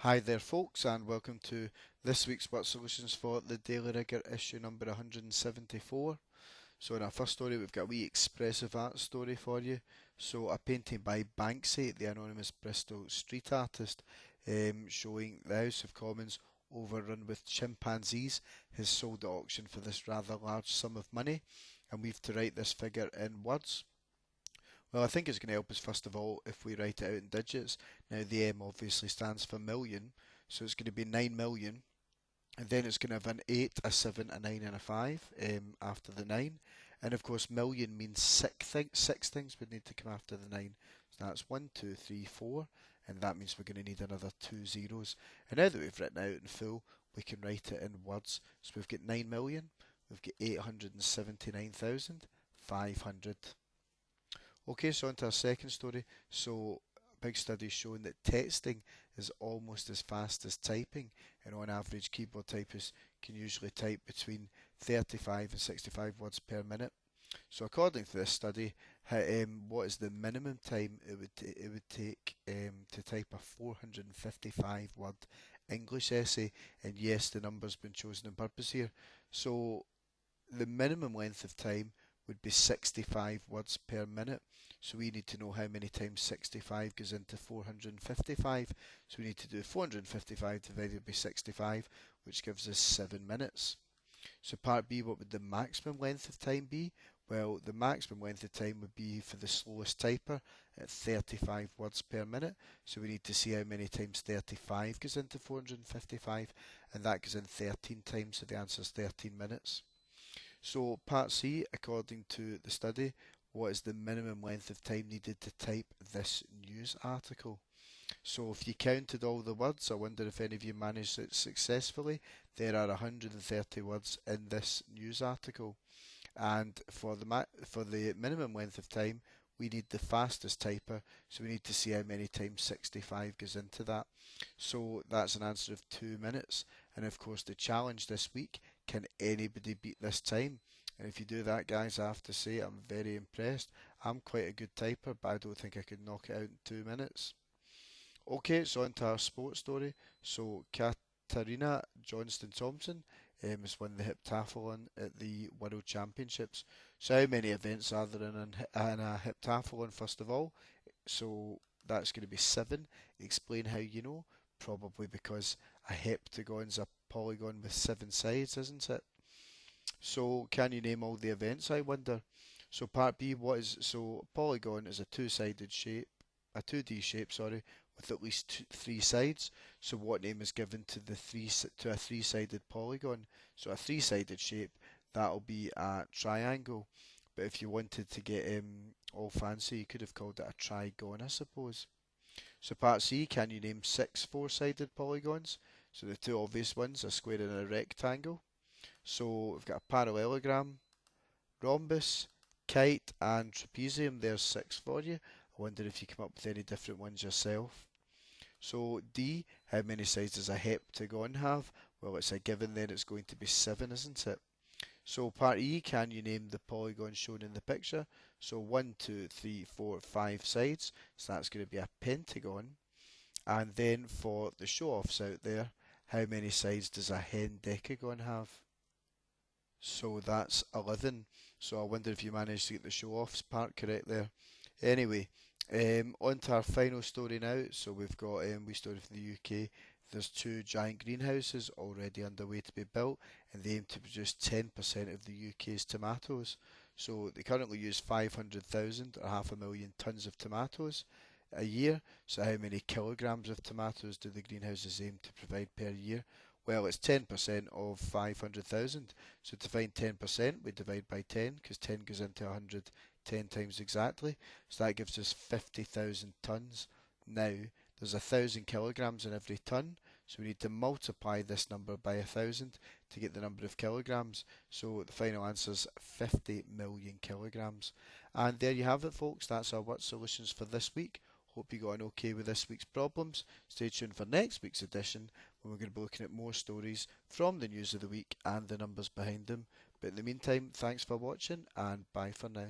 Hi there folks, and welcome to this week's Word Solutions for the Daily Rigour issue number 174. So in our first story we've got a wee expressive art story for you. So a painting by Banksy, the anonymous Bristol street artist, showing the House of Commons overrun with chimpanzees, has sold at auction for this rather large sum of money, and we've to write this figure in words. Well, I think it's going to help us first of all if we write it out in digits. Now, the M obviously stands for million, so it's going to be 9 million, and then it's going to have an 8, a 7, a 9, and a 5 after the 9. And of course, million means six things would need to come after the 9. So that's 1, 2, 3, 4, and that means we're going to need another 2 zeros. And now that we've written out in full, we can write it in words. So we've got 9 million, we've got 879,500. Okay, so on to our second story. So, a big study showing that texting is almost as fast as typing, and on average, keyboard typists can usually type between 35 and 65 words per minute. So, according to this study, what is the minimum time it would take to type a 455 word English essay? And yes, the number's been chosen on purpose here. So, the minimum length of time would be 65 words per minute. So we need to know how many times 65 goes into 455. So we need to do 455 divided by 65, which gives us 7 minutes. So part B, what would the maximum length of time be? Well, the maximum length of time would be for the slowest typer at 35 words per minute. So we need to see how many times 35 goes into 455, and that goes in 13 times, so the answer is 13 minutes. So part C, according to the study, what is the minimum length of time needed to type this news article? So if you counted all the words, I wonder if any of you managed it successfully. There are 130 words in this news article, and for the minimum length of time, we need the fastest typer, so we need to see how many times 65 goes into that. So that's an answer of 2 minutes. And of course, the challenge this week, can anybody beat this time? And if you do that, guys, I have to say I'm very impressed. I'm quite a good typer, but I don't think I could knock it out in 2 minutes. Okay, so on to our sports story. So Katarina Johnston Thompson has won the heptathlon at the World Championships. So how many events are there in a heptathlon first of all? So that's going to be 7. Explain how you know. Probably because a heptagon's a polygon with 7 sides, isn't it? So can you name all the events, I wonder? So part B, so a polygon is a two-sided shape, a 2D shape, sorry, with at least 3 sides. So what name is given to a three-sided polygon? So a three-sided shape, that'll be a triangle. But if you wanted to get all fancy, you could have called it a trigon, I suppose. So part C, can you name 6 four-sided polygons? So the two obvious ones, a square and a rectangle. So we've got a parallelogram, rhombus, kite, and trapezium. There's 6 for you. I wonder if you come up with any different ones yourself. So D, how many sides does a heptagon have? Well, it's a given then, it's going to be 7, isn't it? So part E, can you name the polygon shown in the picture? So 1, 2, 3, 4, 5 sides. So that's going to be a pentagon. And then for the show-offs out there, how many sides does a hendecagon have? So that's 11. So I wonder if you managed to get the show-offs part correct there. Anyway, on to our final story now. So we've got we story from the UK. There's 2 giant greenhouses already underway to be built, and they aim to produce 10% of the UK's tomatoes. So they currently use 500,000 or half a million tons of tomatoes a year. So how many kilograms of tomatoes do the greenhouses aim to provide per year? Well, it's 10% of 500,000. So to find 10%, we divide by 10, because 10 goes into 100 10 times exactly. So that gives us 50,000 tons. Now, there's 1,000 kilograms in every ton, so we need to multiply this number by 1,000 to get the number of kilograms. So the final answer is 50 million kilograms. And there you have it, folks. That's our word solutions for this week. Hope you got on okay with this week's problems. Stay tuned for next week's edition, when we're going to be looking at more stories from the news of the week and the numbers behind them. But in the meantime, thanks for watching, and bye for now.